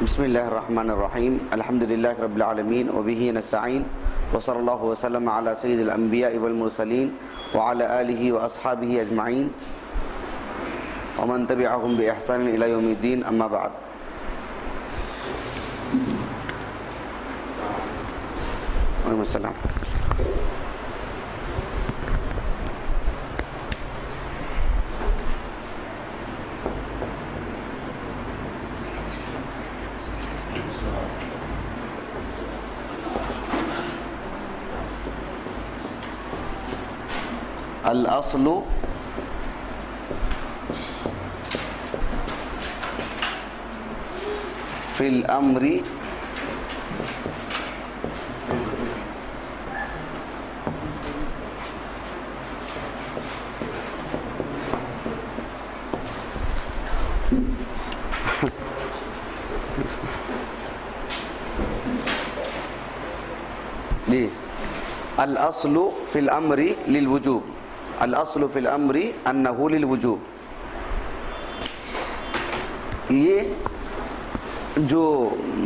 بسم اللہ الرحمن الرحیم الحمد للہ رب العالمین وبہ نستعین وصلی اللہ وسلم علی سید الانبیاء والمرسلین وعلی آلہ واصحابہ اجمعین ومن تبعہم باحسان الی یوم الدین اما بعد. وعلیکم السلام. الاصل فی الامر جی الاصل فی الامر للوجوب. الاصل فی الامر انہ للوجوب. یہ جو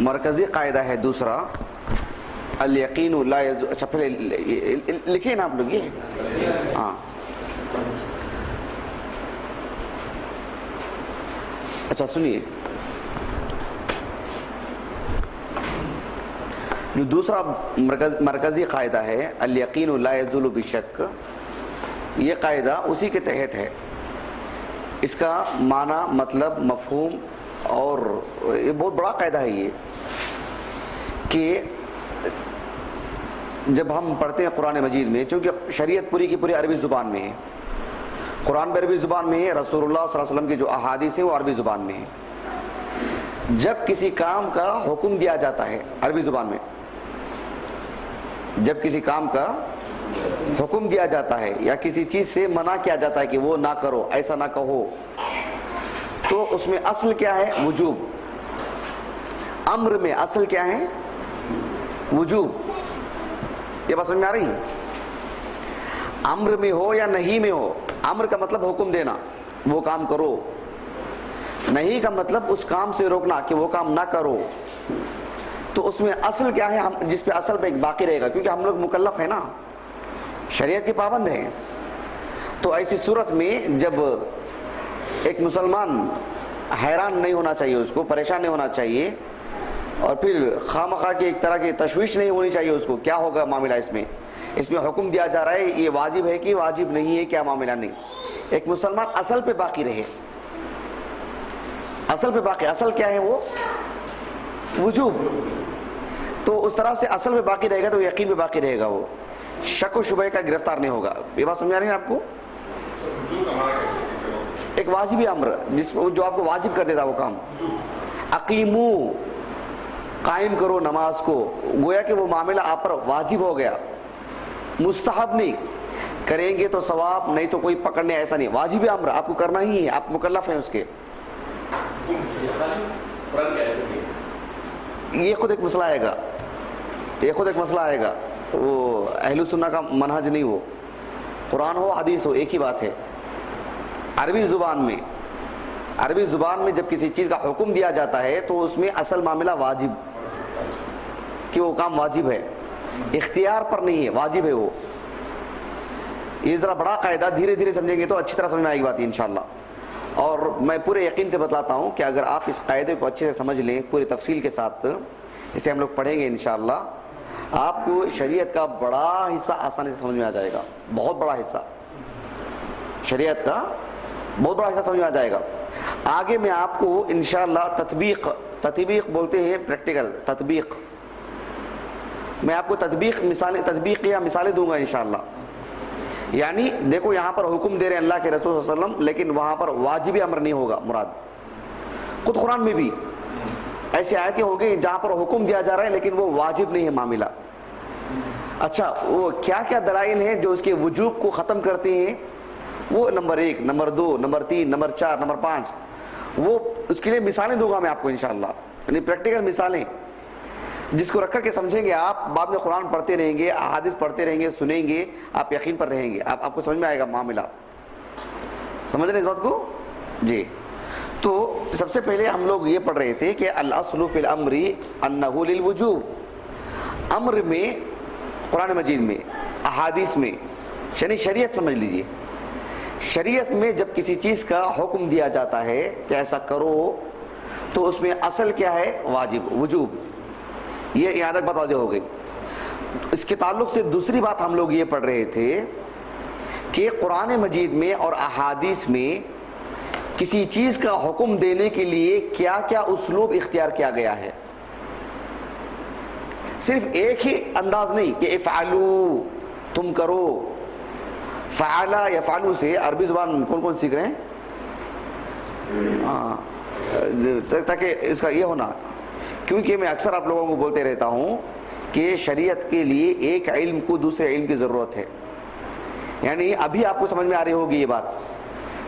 مرکزی قاعدہ ہے دوسرا الیقین لا یزول. اچھا پہلے لکھیں نا آپ لوگ یہ. ہاں اچھا سنیے, جو دوسرا مرکزی قاعدہ ہے الیقین لا یزول بشک, یہ قاعدہ اسی کے تحت ہے. اس کا معنی, مطلب, مفہوم اور یہ بہت بڑا قاعدہ ہے یہ, کہ جب ہم پڑھتے ہیں قرآن مجید میں, چونکہ شریعت پوری کی پوری عربی زبان میں ہے, قرآن بھی عربی زبان میں ہے, رسول اللہ صلی اللہ علیہ وسلم کی جو احادیث ہیں وہ عربی زبان میں ہے. جب کسی کام کا حکم دیا جاتا ہے عربی زبان میں, جب کسی کام کا حکم دیا جاتا ہے یا کسی چیز سے منع کیا جاتا ہے کہ وہ نہ کرو, ایسا نہ کہو, تو اس میں اصل کیا ہے؟ وجوب. امر میں اصل کیا ہے؟ وجوب. یہ بات سمجھ میں آ رہی ہے؟ امر میں ہو یا نہیں میں ہو, امر کا مطلب حکم دینا, وہ کام کرو. نہیں کا مطلب اس کام سے روکنا کہ وہ کام نہ کرو. تو اس میں اصل کیا ہے, ہم جس پہ اصل پہ باقی رہے گا, کیونکہ ہم لوگ مکلف ہیں نا, شریعت کے پابند ہیں. تو ایسی صورت میں جب ایک مسلمان حیران نہیں ہونا چاہیے, اس کو پریشان نہیں ہونا چاہیے, اور پھر خواہ کی ایک طرح کی تشویش نہیں ہونی چاہیے اس کو, کیا ہوگا معاملہ اس میں حکم دیا جا رہا ہے, یہ واجب ہے کہ واجب نہیں ہے, کیا معاملہ نہیں. ایک مسلمان اصل پہ باقی رہے, اصل پہ باقی. اصل کیا ہے وہ؟ وجوب. تو اس طرح سے اصل پہ باقی رہے گا تو یقین پہ باقی رہے گا, وہ شک و شبہ کا گرفتار نہیں ہوگا. یہ بات سمجھا رہی ہیں آپ کو؟ ایک واجبی امر جو آپ کو واجب کر دیتا وہ کام. اقیمو, قائم کرو نماز کو, گویا کہ وہ معاملہ آپ پر واجب ہو گیا, مستحب نہیں. کریں گے تو ثواب, نہیں تو کوئی پکڑنے, ایسا نہیں. واجبی امر آپ کو کرنا ہی ہے, آپ مکلف ہیں اس کے. یہ خود ایک مسئلہ آئے گا, یہ خود ایک مسئلہ آئے گا. وہ اہل سنہ کا منہج نہیں, وہ قرآن ہو حدیث ہو ایک ہی بات ہے. عربی زبان میں جب کسی چیز کا حکم دیا جاتا ہے تو اس میں اصل معاملہ واجب, کہ وہ کام واجب ہے, اختیار پر نہیں ہے, واجب ہے وہ. یہ ذرا بڑا قاعدہ, دھیرے دھیرے سمجھیں گے تو اچھی طرح سمجھ میں آئے گی بات انشاءاللہ. اور میں پورے یقین سے بتلاتا ہوں کہ اگر آپ اس قاعدے کو اچھے سے سمجھ لیں پوری تفصیل کے ساتھ, اسے ہم لوگ پڑھیں گے انشاءاللہ, آپ کو شریعت کا بڑا حصہ آسانی سے سمجھ میں آ جائے گا. بہت بڑا حصہ, شریعت کا بہت بڑا حصہ سمجھ میں آ جائے گا. آگے میں آپ کو انشاءاللہ تطبیق بولتے ہیں, پریکٹیکل تطبیق. میں آپ کو تطبیق یا مثالیں دوں گا انشاءاللہ. یعنی دیکھو یہاں پر حکم دے رہے ہیں اللہ کے رسول صلی اللہ علیہ وسلم, لیکن وہاں پر واجبی امر نہیں ہوگا مراد. خود قرآن میں بھی ایسی آیتیں ہوں گی جہاں پر حکم دیا جا رہا ہے لیکن وہ واجب نہیں ہے معاملہ. اچھا وہ کیا کیا دلائل ہیں جو اس کے وجوب کو ختم کرتے ہیں, وہ number 1, number 2, number 3, number 4, number 5, وہ اس کے لیے مثالیں دوں گا میں آپ کو انشاءاللہ. یعنی پریکٹیکل مثالیں جس کو رکھ کر کے سمجھیں گے آپ, بعد میں قرآن پڑھتے رہیں گے, احادیث پڑھتے رہیں گے, سنیں گے, آپ یقین پر رہیں گے, آپ کو سمجھ میں آئے گا معاملہ. سمجھ رہے ہیں اس بات کو؟ جی. تو سب سے پہلے ہم لوگ یہ پڑھ رہے تھے کہ الاصل فی الامر انہ للوجوب، امر میں قرآن مجید میں، احادیث میں، یعنی شریعت سمجھ لیجئے، شریعت میں جب کسی چیز کا حکم دیا جاتا ہے کہ ایسا کرو تو اس میں اصل کیا ہے؟ واجب، وجوب۔ یہ یہاں تک بات واضح ہو گئی۔ اس کے تعلق سے دوسری بات ہم لوگ یہ پڑھ رہے تھے کہ قرآن مجید میں اور احادیث میں کسی چیز کا حکم دینے کے لیے کیا کیا اسلوب اختیار کیا گیا ہے۔ صرف ایک ہی انداز نہیں کہ افعلوا، تم کرو۔ فعلا یفعلوا سے عربی زبان کون کون سیکھ رہے ہیں؟ تاکہ اس کا یہ ہونا، کیونکہ میں اکثر آپ لوگوں کو بولتے رہتا ہوں کہ شریعت کے لیے ایک علم کو دوسرے علم کی ضرورت ہے۔ یعنی ابھی آپ کو سمجھ میں آ رہی ہوگی یہ بات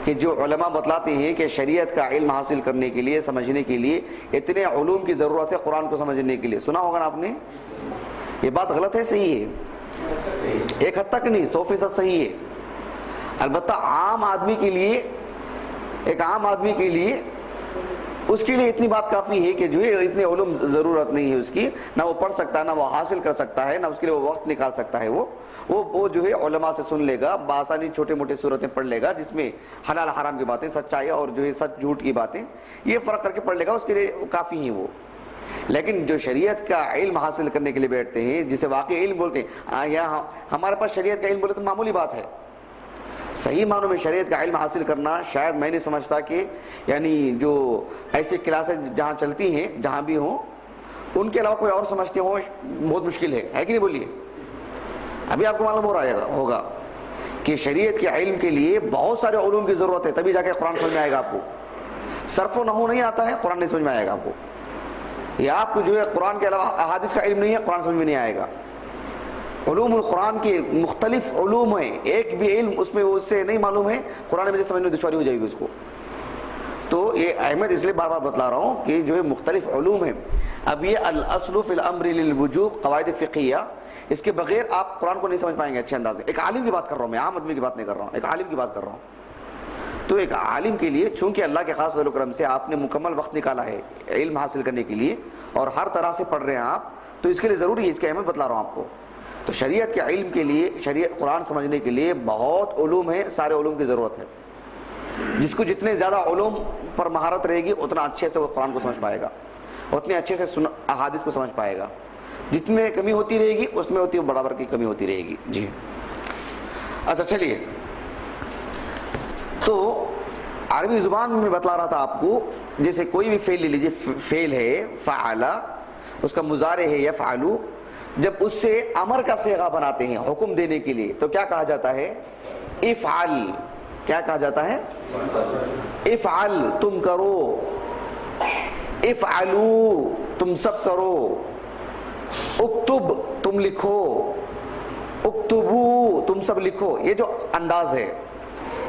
کہ جو علماء بتلاتے ہیں کہ شریعت کا علم حاصل کرنے کے لیے، سمجھنے کے لیے اتنے علوم کی ضرورت ہے قرآن کو سمجھنے کے لیے، سنا ہوگا نا آپ نے؟ یہ بات غلط ہے صحیح ہے؟ ایک حد تک نہیں، 100% صحیح ہے۔ البتہ عام آدمی کے لیے، ایک عام آدمی کے لیے، اس کے لیے اتنی بات کافی ہے کہ جو ہے اتنے علوم ضرورت نہیں ہے اس کی، نہ وہ پڑھ سکتا ہے، نہ وہ حاصل کر سکتا ہے، نہ اس کے لیے وہ وقت نکال سکتا ہے۔ وہ جو ہے علماء سے سن لے گا، بآسانی چھوٹے موٹے صورتیں پڑھ لے گا جس میں حلال حرام کی باتیں، سچائی اور جو ہے سچ جھوٹ کی باتیں، یہ فرق کر کے پڑھ لے گا، اس کے لیے کافی ہیں وہ۔ لیکن جو شریعت کا علم حاصل کرنے کے لیے بیٹھتے ہیں، جسے واقعی علم بولتے ہیں، یہاں ہمارے پاس شریعت کا علم بولے تو معمولی بات ہے۔ صحیح معنوں میں شریعت کا علم حاصل کرنا شاید میں نہیں سمجھتا کہ یعنی جو ایسی کلاسیں جہاں چلتی ہیں، جہاں بھی ہوں، ان کے علاوہ کوئی اور سمجھتے ہوں، بہت مشکل ہے کہ نہیں؟ بولیے۔ ابھی آپ کو معلوم ہو رہا ہوگا کہ شریعت کے علم کے لیے بہت سارے علوم کی ضرورت ہے، تبھی جا کے قرآن سمجھ میں آئے گا آپ کو۔ صرف و نحو نہیں آتا ہے، قرآن نہیں سمجھ میں آئے گا آپ کو۔ یا آپ کو جو ہے قرآن کے علاوہ احادیث کا علم نہیں ہے، قرآن سمجھ میں نہیں آئے گا۔ علوم القرآن کے مختلف علوم ہیں، ایک بھی علم اس میں اس سے نہیں معلوم ہے، قرآن مجید سمجھنے میں دشواری ہو جائے گی اس کو۔ تو یہ اہمیت اس لیے بار بار بتلا رہا ہوں کہ جو ہے مختلف علوم ہیں۔ اب یہ الاصل فی الامر للوجوب، قواعد فقہیہ، اس کے بغیر آپ قرآن کو نہیں سمجھ پائیں گے اچھے انداز سے۔ ایک عالم کی بات کر رہا ہوں میں، عام آدمی کی بات نہیں کر رہا ہوں، ایک عالم کی بات کر رہا ہوں۔ تو ایک عالم کے لیے چونکہ اللہ کے خاص فضل و کرم سے آپ نے مکمل وقت نکالا ہے علم حاصل کرنے کے لیے اور ہر طرح سے پڑھ رہے ہیں آپ، تو اس کے لیے ضروری ہے، اس کی اہمیت بتلا رہا ہوں آپ کو۔ تو شریعت کے علم کے لیے، شریعت قرآن سمجھنے کے لیے بہت علوم ہیں، سارے علوم کی ضرورت ہے۔ جس کو جتنے زیادہ علوم پر مہارت رہے گی اتنا اچھے سے وہ قرآن کو سمجھ پائے گا، اتنے اچھے سے احادیث کو سمجھ پائے گا۔ جتنے میں کمی ہوتی رہے گی اس میں ہوتی برابر کی کمی ہوتی رہے گی۔ جی اچھا چلیے، تو عربی زبان میں بتلا رہا تھا آپ کو، جیسے کوئی بھی فعل لے لیجیے، فعل ہے فعل، اس کا مضارع ہے یفعل، جب اس سے امر کا صیغہ بناتے ہیں حکم دینے کے لیے تو کیا کہا جاتا ہے؟ افعل۔ کیا کہا جاتا ہے؟ افعل، تم کرو۔ افعلوا، تم سب کرو۔ اکتب، تم لکھو۔ اکتبوا، تم سب لکھو۔ یہ جو انداز ہے،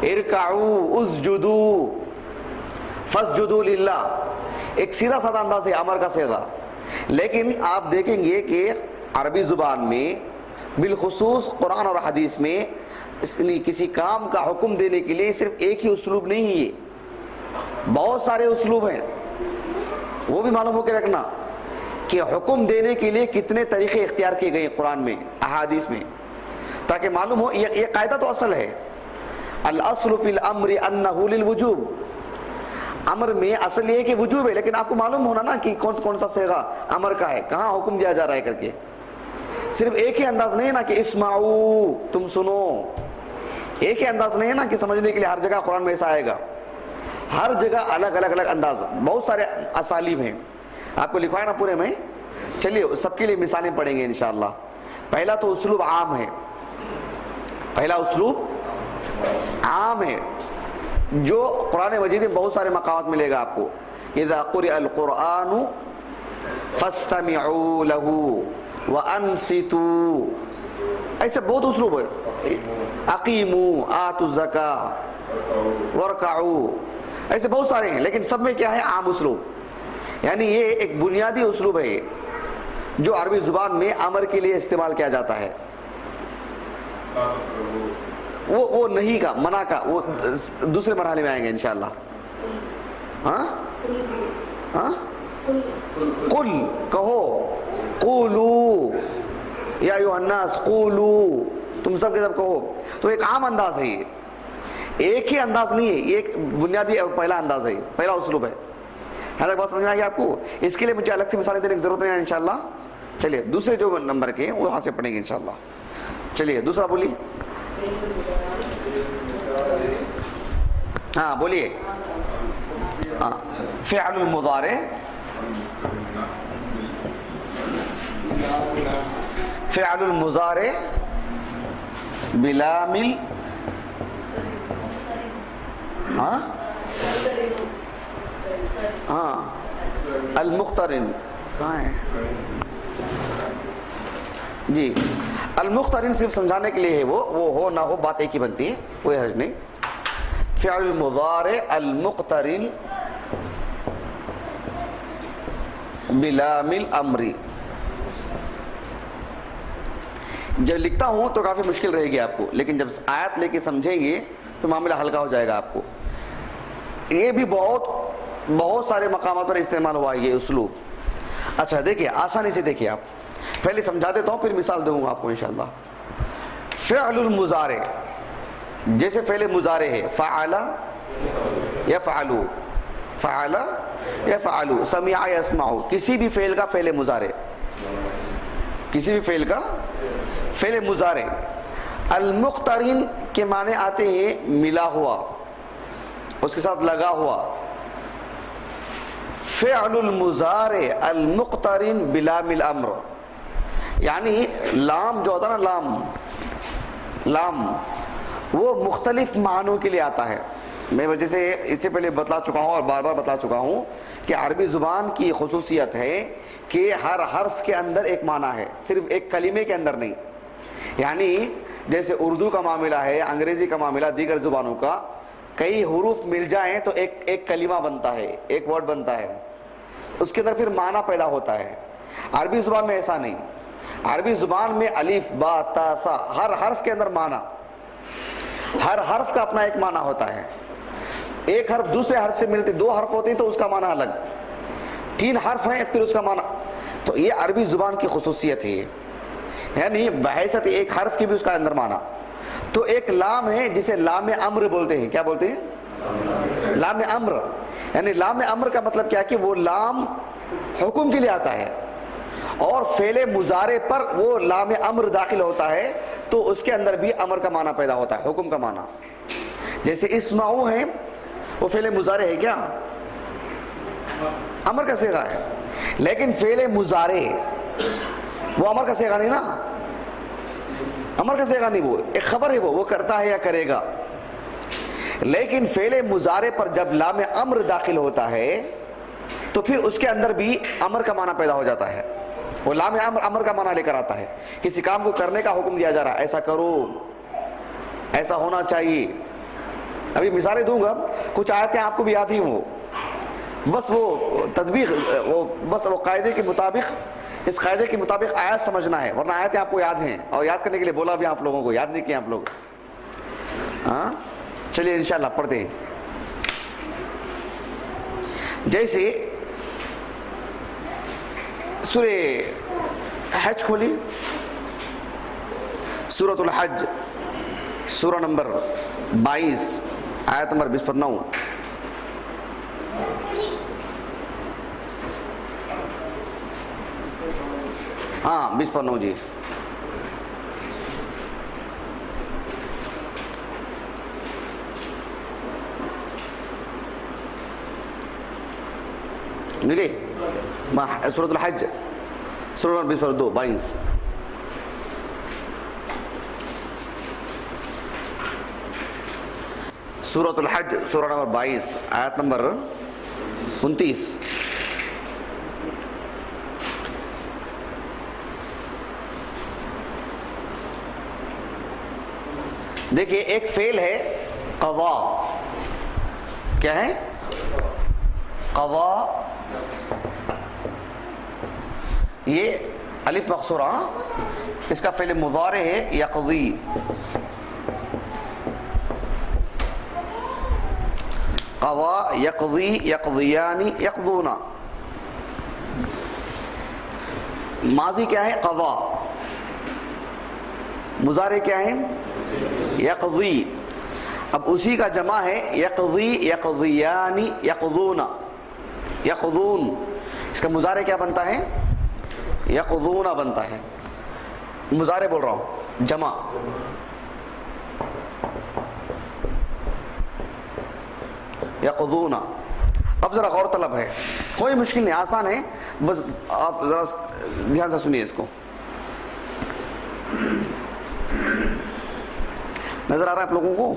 ارکعوا، اسجدوا، فاسجدوا للہ، ایک سیدھا سادہ انداز ہے امر کا صیغہ۔ لیکن آپ دیکھیں گے کہ عربی زبان میں بالخصوص قرآن اور حدیث میں کسی کام کا حکم دینے کے لیے صرف ایک ہی اسلوب نہیں ہے، یہ بہت سارے اسلوب ہیں۔ وہ بھی معلوم ہو کے رکھنا کہ حکم دینے کے لیے کتنے طریقے اختیار کیے گئے قرآن میں، احادیث میں، تاکہ معلوم ہو۔ یہ قاعدہ تو اصل ہے، الاصل فی الامر انہ للوجوب، امر میں اصل یہ ہے کہ وجوب ہے، لیکن آپ کو معلوم ہونا نا کہ کون سا صیغہ امر کا ہے، کہاں حکم دیا جا رہا ہے کر کے۔ صرف ایک ہی انداز نہیں ہے نا کہ اسمعوا، تم سنو، ایک ہی انداز نہیں ہے نا کہ سمجھنے کے لیے ہر جگہ قرآن میں ایسا آئے گا، ہر جگہ الگ الگ انداز، بہت سارے اسالیب ہیں۔ آپ کو لکھوایا نا پورے میں، چلیے سب کے لیے مثالیں پڑھیں گے انشاءاللہ۔ پہلا تو اسلوب عام ہے، پہلا اسلوب عام ہے جو قرآن مجید میں بہت سارے مقامات ملے گا آپ کو۔ اذا قرئ القرآن فاستمعوا له وانصتوا، ایسے بہت اسلوب ہے۔ اقیموا، آتوا الزکاۃ، وارکعوا، ایسے بہت سارے ہیں، لیکن سب میں کیا ہے؟ عام اسلوب۔ یعنی یہ ایک بنیادی اسلوب ہے جو عربی زبان میں امر کے لیے استعمال کیا جاتا ہے۔ وہ نہیں کا، منع کا، وہ دوسرے مرحلے میں آئیں گے انشاءاللہ۔ ہاں ہاں قل کہو، قولو یا ایھا الناس قولو، تم سب کے سب کہو. تو ایک عام انداز ہے، یہ ایک ہی انداز نہیں ہے، یہ ایک بنیادی پہلا انداز ہے، پہلا اسلوب ہے. یہاں تک بات سمجھ میں آ گئی آپ کو؟ اس کے لیے مجھے الگ سے مثالیں دینے کی ضرورت نہیں ہے انشاءاللہ. چلیے دوسرے جو نمبر کے وہ وہاں سے پڑھیں گے انشاءاللہ. چلیے دوسرا بولیے. ہاں بولیے. ہاں فعل المضارع، فعل المضارع بلام ہاں ہاں المقترن کہاں ہے جی؟ المقترن صرف سمجھانے کے لیے ہے، وہ ہو نہ ہو بات ایک ہی بنتی ہے، کوئی حرج نہیں. فعل المضارع المقترن بلام الامر. جب لکھتا ہوں تو کافی مشکل رہے گی آپ کو، لیکن جب آیت لے کے سمجھیں گے تو معاملہ ہلکا ہو جائے گا آپ کو. یہ بھی بہت سارے مقامات پر استعمال ہوا ہے یہ اسلوب. اچھا دیکھیے آسانی سے دیکھیے، آپ پہلے سمجھا دیتا ہوں پھر مثال دوں گا آپ کو انشاءاللہ. فعل المضارع جیسے فعل مضارع ہے، فعل یفعل، فعل یفعل، سمع یسمع، کسی بھی فعل کا فعل مضارع، کسی بھی فعل کا فعل مضارع. المقترن کے معنی آتے ہیں ملا ہوا، اس کے ساتھ لگا ہوا. فعل المضارع المقترن بلام الامر، یعنی لام جو ہوتا ہے نا، لام وہ مختلف معنوں کے لیے آتا ہے. میں وجہ سے اس سے پہلے بتلا چکا ہوں اور بار بار بتلا چکا ہوں کہ عربی زبان کی خصوصیت ہے کہ ہر حرف کے اندر ایک معنی ہے، صرف ایک کلمے کے اندر نہیں. یعنی جیسے اردو کا معاملہ ہے، انگریزی کا معاملہ، دیگر زبانوں کا، کئی حروف مل جائیں تو ایک کلمہ بنتا ہے، ایک ورڈ بنتا ہے، اس کے اندر پھر معنی پیدا ہوتا ہے. عربی زبان میں ایسا نہیں. عربی زبان میں الف با تا سا، ہر حرف کے اندر معنی، ہر حرف کا اپنا ایک معنی ہوتا ہے. ایک حرف دوسرے حرف سے ملتے، دو حرف ہوتے ہیں تو اس کا معنی الگ، تین حرف ہیں پھر اس کا معنی. تو یہ عربی زبان کی خصوصیت ہے، یعنی بحیثیت ایک حرف کی بھی اس کا اندر معنی. تو ایک لام ہے جسے لام امر بولتے ہیں. کیا بولتے ہیں؟ لام امر. یعنی لام امر کا مطلب کیا کہ وہ لام حکم کے لیے آتا ہے، اور فعل مضارع پر وہ لام امر داخل ہوتا ہے تو اس کے اندر بھی امر کا معنی پیدا ہوتا ہے، حکم کا معنی. جیسے اسمعوا ہے، وہ فعل مضارع ہے، کیا امر کا صیغہ ہے، لیکن فعل مضارع وہ امر کا صیغہ نہیں نا، امر کا صیغہ نہیں، وہ ایک خبر ہے، وہ کرتا ہے یا کرے گا. لیکن فعل مضارع پر جب لام امر داخل ہوتا ہے تو پھر اس کے اندر بھی امر کا معنی پیدا ہو جاتا ہے. وہ لام امر کا معنی لے کر آتا ہے، کسی کام کو کرنے کا حکم دیا جا رہا ہے، ایسا کرو، ایسا ہونا چاہیے. ابھی مثالیں دوں گا، کچھ آیتیں آپ کو بھی یاد ہی ہوں، بس وہ تطبیق، بس وہ قاعدے کے مطابق، اس قاعدے کے مطابق آیت سمجھنا ہے، ورنہ آیتیں آپ کو یاد ہیں، اور یاد کرنے کے لیے بولا بھی آپ لوگوں کو، یاد نہیں کیا آپ لوگ. ہاں چلیے انشاءاللہ پڑھتے ہیں. جیسے سورہ حج کھولی، سورۃ الحج، سورہ نمبر 22 آیت نمبر 20 پر 9. ہاں 20 پر 9 جی. ملے سورۃ الحج، سورہ نمبر 20 پر 22. سورۃ الحج سورہ نمبر 22 آیت نمبر 29. دیکھیے ایک فعل ہے قضا. کیا ہے؟ قضا. یہ الف مقصورہ، اس کا فعل مضارع ہے یقضی. قضا یقضی یقضیانی یقضونا. ماضی کیا ہے؟ قضا. مضارع کیا ہے؟ یقضی. اب اسی کا جمع ہے یقضی یقضیانی یقضونا. یقضون اس کا مضارع کیا بنتا ہے؟ یقضونا بنتا ہے. مضارع بول رہا ہوں، جمع. یقضونا. اب ذرا غور طلب ہے، کوئی مشکل نہیں، آسان ہے، بس آپ ذرا دھیان سے سنیے اس کو. نظر آ رہا ہے آپ لوگوں کو؟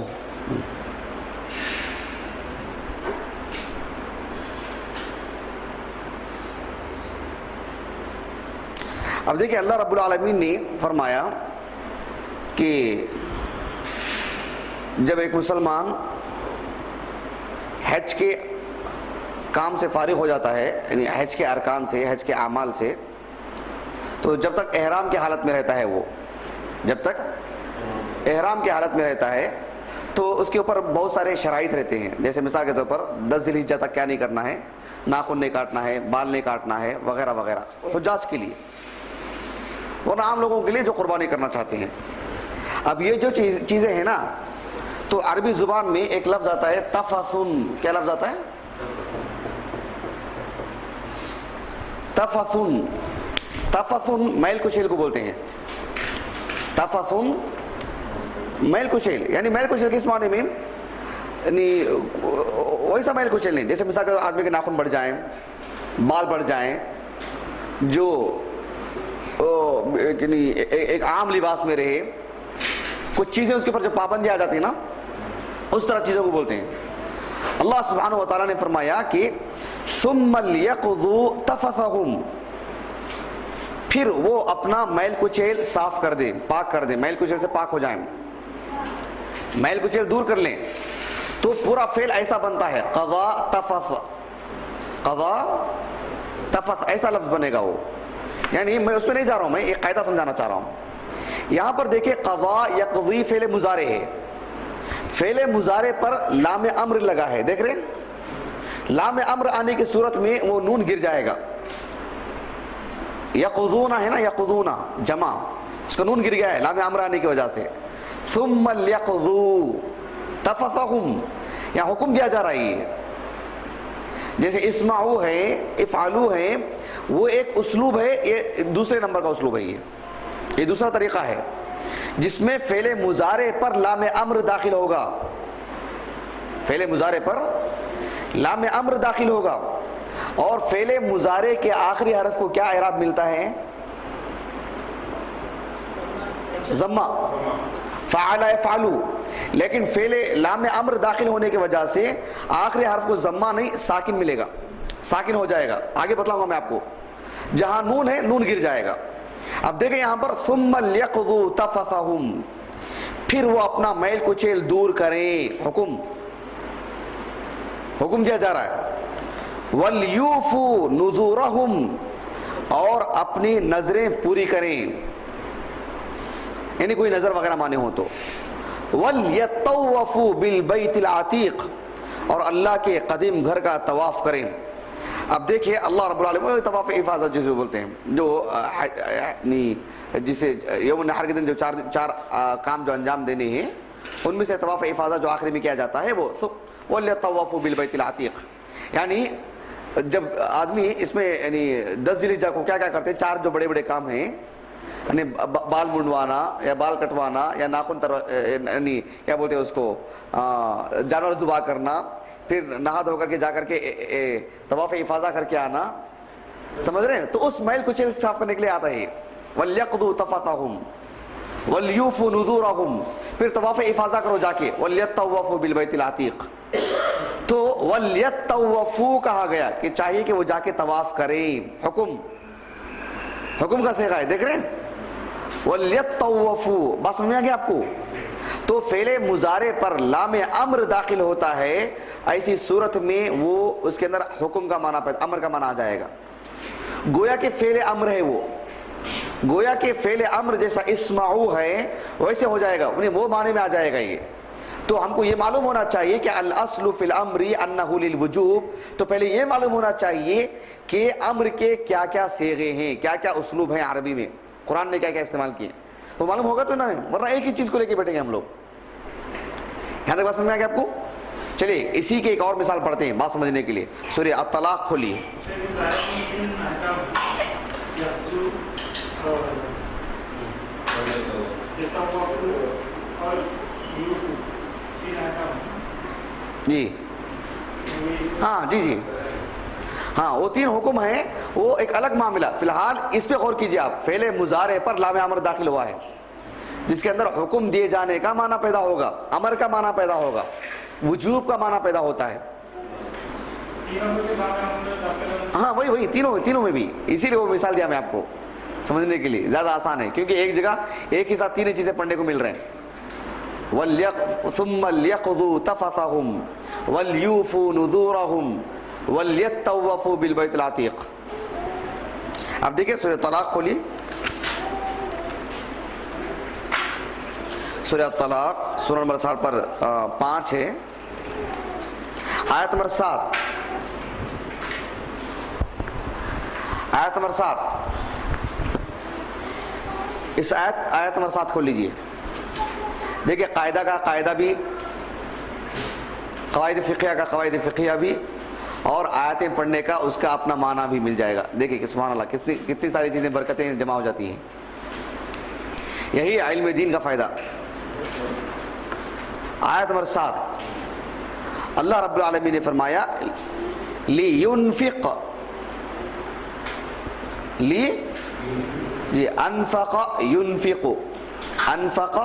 اب دیکھیں اللہ رب العالمین نے فرمایا کہ جب ایک مسلمان حج کے کام سے فارغ ہو جاتا ہے، یعنی حج کے ارکان سے، حج کے اعمال سے، تو جب تک احرام کی حالت میں رہتا ہے، وہ جب تک احرام کی حالت میں رہتا ہے تو اس کے اوپر بہت سارے شرائط رہتے ہیں. جیسے مثال کے طور پر 10 ذی الحجہ تک کیا نہیں کرنا ہے؟ ناخن نہیں کاٹنا ہے، بال نہیں کاٹنا ہے، وغیرہ وغیرہ، حجاج کے لیے، ورنہ عام لوگوں کے لیے جو قربانی کرنا چاہتے ہیں. اب یہ جو چیزیں ہیں نا، تو عربی زبان میں ایک لفظ آتا ہے تفثن. کیا لفظ آتا ہے؟ تفثن. تفثن میل کچیل کو بولتے ہیں. تفثن میل کچیل، یعنی میل کچیل کس معنی میں؟ یعنی ویسا میل کچیل نہیں جیسے مثال کے آدمی کے ناخن بڑھ جائیں، بال بڑھ جائیں، جو ایک عام لباس میں رہے، کچھ چیزیں اس کے اوپر جو پابندی آ جاتی ہے نا، اس طرح چیزوں کو بولتے ہیں. اللہ سبحانہ و تعالیٰ نے فرمایا کہ ثم لیقضوا تفثہم، پھر وہ اپنا میل کچیل صاف کر دیں، پاک کر دیں، میل کچیل سے پاک ہو جائیں، میل کچیل دور کر لیں. تو پورا فعل ایسا بنتا ہے قضا تفث. قضا تفث ایسا لفظ بنے گا وہ. یعنی میں اس میں نہیں جا رہا ہوں، میں ایک قاعدہ سمجھانا چاہ رہا ہوں. یہاں پر دیکھیں قضا یقضی فعل مضارع ہے. فعل مضارع پر لام امر لگا ہے، دیکھ رہے ہیں؟ لام امر آنے کی صورت میں وہ نون گر جائے گا. یقضونا ہے نا، یقضونا جمع، اس کا نون گر گیا ہے لام امر آنے کی وجہ سے. ثم لیقضوا تفثہم، یہاں حکم دیا جا رہا ہے. جیسے اسمعوا ہے، افعلوا ہے، وہ ایک اسلوب ہے، یہ دوسرے نمبر کا اسلوب ہے. یہ دوسرا طریقہ ہے جس میں فعل مضارع پر لام امر داخل ہوگا. فعل مضارع پر لام امر داخل ہوگا، اور فعل مضارع کے آخری حرف کو کیا اعراب ملتا ہے؟ ضمہ. فعل یفعلوا. لیکن فعل لام امر داخل ہونے کی وجہ سے آخری حرف کو ضمہ نہیں ساکن ملے گا، ساکن ہو جائے گا. آگے بتلاؤں گا میں آپ کو. جہاں نون ہے نون گر جائے گا. اب دیکھیں یہاں پر ثم لیقضوا تفثہم، پھر وہ اپنا میل کچیل دور کریں. حکم دیا جا رہا ہے. وَلْيُوفُوا نُذُورَهُمْ، اور اپنی نظریں پوری کریں، یعنی کوئی نظر وغیرہ مانے ہو تو. وَلْيَطَّوَّفُوا بِالْبَيْتِ الْعَتِيقِ، اور اللہ کے قدیم گھر کا طواف کریں. اب دیکھیے اللہ رب العالمین طواف افاضہ جسے بولتے ہیں، جو جسے یوم النحر کے دن جو چار کام جو انجام دینے ہیں، ان میں سے طواف افاضہ جو آخری میں کیا جاتا ہے وہ وَلْيَطَّوَّفُوا بِالْبَيْتِ الْعَتِيقِ. یعنی جب آدمی اس میں یعنی 10 ذی الحجہ کو کیا کیا کرتے ہیں، 4 جو بڑے بڑے کام ہیں، یعنی بال منڈوانا یا بال کٹوانا یا ناخن یعنی کیا بولتے ہیں اس کو، جانور ذبح کرنا، پھر نہا دھو کر کے جا کر کے طواف افاضہ کر کے آنا، سمجھ رہے ہیں؟ تو اس میل کچیل صاف کرنے کے لیے آتا ہے وَلْيَقْضُوا تَفَثَهُمْ وَلْيُوفُوا نُذُورَهُمْ. پھر طواف افاضہ کرو جا کے وَلْيَطَّوَّفُوا بِالْبَيْتِ الْعَتِيقِ. تو وَلْيَطَّوَّفُوا کہا گیا کہ چاہیے کہ وہ جا کے طواف کریں. حکم کا صیغہ ہے، دیکھ رہے ہیں؟ وَلْيَطَّوَّفُوا. بات سمجھ میں آ گیا آپ کو؟ تو فعل مضارع پر لام امر داخل ہوتا ہے، ایسی صورت میں وہ اس کے اندر حکم کا معنی، امر کا معنی آ جائے گا. گویا کہ فعل امر ہے، وہ گویا کہ فعل امر جیسا اسمعوا ہے ویسے ہو جائے گا، انہیں وہ معنی میں آ جائے گا. یہ تو ہم کو یہ معلوم ہونا چاہیے کہ الاصل فی الامر انہ للوجوب، تو پہلے یہ معلوم ہونا چاہیے کہ امر کے کیا کیا صیغے ہیں، کیا کیا اسلوب ہیں عربی میں، قرآن نے کیا کیا استعمال کیے، وہ معلوم ہوگا تو نہ، ورنہ ایک ہی چیز کو لے کے بیٹھیں گے ہم لوگ۔ یہاں تک بات سمجھ میں آ گیا آپ کو؟ چلیے اسی کے ایک اور مثال پڑھتے ہیں بات سمجھنے کے لیے، سورہ الطلاق کھولیے۔ جی ہاں جی ہاں، وہ تین حکم ہیں، وہ ایک الگ معاملہ، فی الحال اس پہ غور کیجئے آپ۔ فعل مضارع پر لام امر داخل ہوا ہے، جس کے اندر حکم دیے جانے کا معنی پیدا ہوگا، امر کا معنی پیدا ہوگا، وجوب کا معنی پیدا ہوتا ہے۔ ہاں وہی تینوں میں بھی، اسی لیے وہ مثال دیا میں آپ کو سمجھنے کے لیے، زیادہ آسان ہے، کیونکہ ایک جگہ ایک ہی ساتھ تینوں چیزیں پڑھنے کو مل رہے ہیں۔ ثم ليقضوا تفثهم وليوفوا نذورهم وليطوفوا بالبيت العتيق۔ اب دیکھیں سورہ طلاق کھولیے، سورہ طلاق سورہ نمبر 7 پر 5 ہے، آیت نمبر 7، آیت نمبر 7، اس آیت نمبر 7 کھول لیجئے۔ دیکھیں قاعدہ کا قاعدہ بھی، قواعد فقہیہ کا قواعد فقہیہ بھی، اور آیتیں پڑھنے کا اس کا اپنا معنی بھی مل جائے گا۔ دیکھیں کہ سبحان اللہ کتنی ساری چیزیں، برکتیں جمع ہو جاتی ہیں، یہی علم دین کا فائدہ۔ آیت نمبر 7، اللہ رب العالمین نے فرمایا لِيُنْفِقْ، جی انفق ينفق، انفق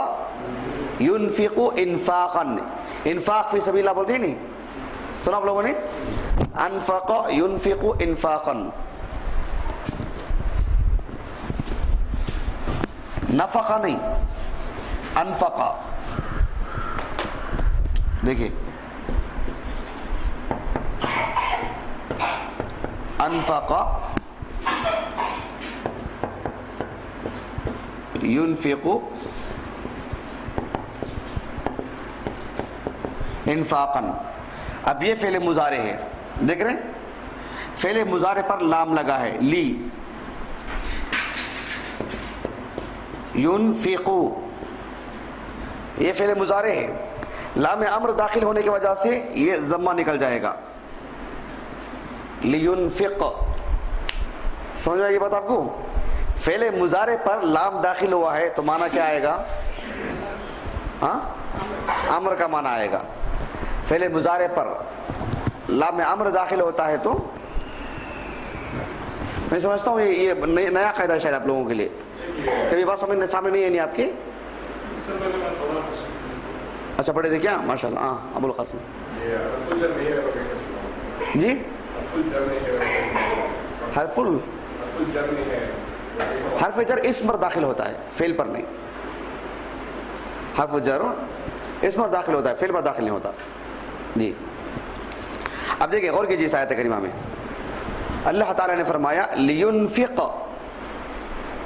ينفق انفاقا، انفاق فی سبیل اللہ بولتے ہیں نہیں، سنا آپ لوگوں نے؟ انفق ينفق انفاقا، نفقہ نہیں، انفقہ۔ دیکھیں انفق ينفق انفاقا، اب یہ فعل مضارع ہے، دیکھ رہے ہیں فعل مضارع پر لام لگا ہے، لی ينفقو، یہ فعل مضارع ہے، لام امر داخل ہونے کی وجہ سے یہ ضمہ نکل جائے گا، لینفق۔ سمجھ میں آئی یہ بات آپ کو؟ فعل مضارع پر لام داخل ہوا ہے تو معنی کیا آئے گا؟ ہاں امر کا معنی آئے گا۔ فعل مضارع پر لام امر داخل ہوتا ہے تو میں سمجھتا ہوں یہ نیا قاعدہ شاید آپ لوگوں کے لیے، کبھی بات سمجھنے سامنے نہیں ہے نہیں آپ کی؟ اچھا پڑھے تھے کیا؟ ماشاء اللہ۔ ہاں ابو القاسم جی، حرف جر اسم پر داخل ہوتا ہے، فعل پر نہیں، حرف جر اسم پر داخل ہوتا ہے، فعل پر داخل نہیں ہوتا جی۔ اب دیکھیں غور کیجیے اس آیت کریمہ میں، اللہ تعالیٰ نے فرمایا لینفق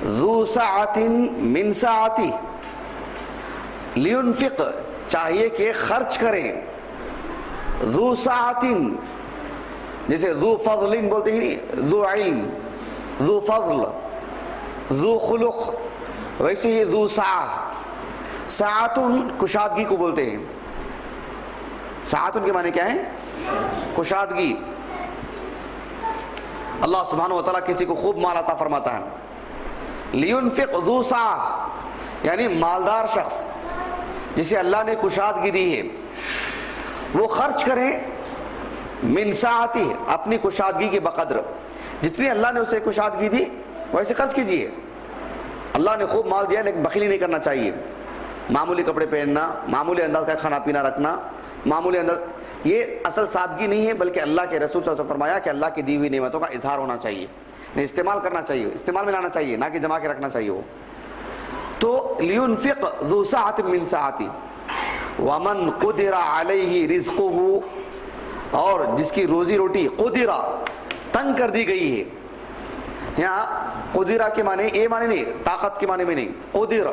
ذو سعۃ من سعتہ، لینفق چاہیے کہ خرچ کریں، ذو سعۃ جیسے ذو فضل بولتے ہی نہیں، ذو علم، ذو فضل، ذو خلق، ویسے ہی ذو سعہ، سعاتن کشادگی کو بولتے ہیں، سعاتن کے معنی کیا ہے؟ کشادگی۔ اللہ سبحانہ وتعالیٰ کسی کو خوب مال عطا فرماتا ہے، لینفق ذو سعہ یعنی مالدار شخص جسے اللہ نے کشادگی دی ہے، وہ خرچ کریں من سعتہ اپنی کشادگی کے بقدر، جتنی اللہ نے اسے کشادگی دی ویسے خرچ کیجیے۔ اللہ نے خوب مال دیا لیکن بخیلی نہیں کرنا چاہیے، معمولی کپڑے پہننا، معمولی انداز کا کھانا پینا رکھنا، معمولی انداز، یہ اصل سادگی نہیں ہے، بلکہ اللہ کے رسول صلی اللہ علیہ وسلم فرمایا کہ اللہ کی دی ہوئی نعمتوں کا اظہار ہونا چاہیے، استعمال کرنا چاہیے، استعمال میں لانا چاہیے، نہ کہ جمع کے رکھنا چاہیے۔ وہ تو لینفق ذو سعۃ من سعتہ ومن قدر علیہ رزقہ، اور جس کی روزی روٹی قدرہ تنگ کر دی گئی ہے، یہاں قدرہ کے معنی یہ معنی نہیں، طاقت کے معنی میں نہیں، قدر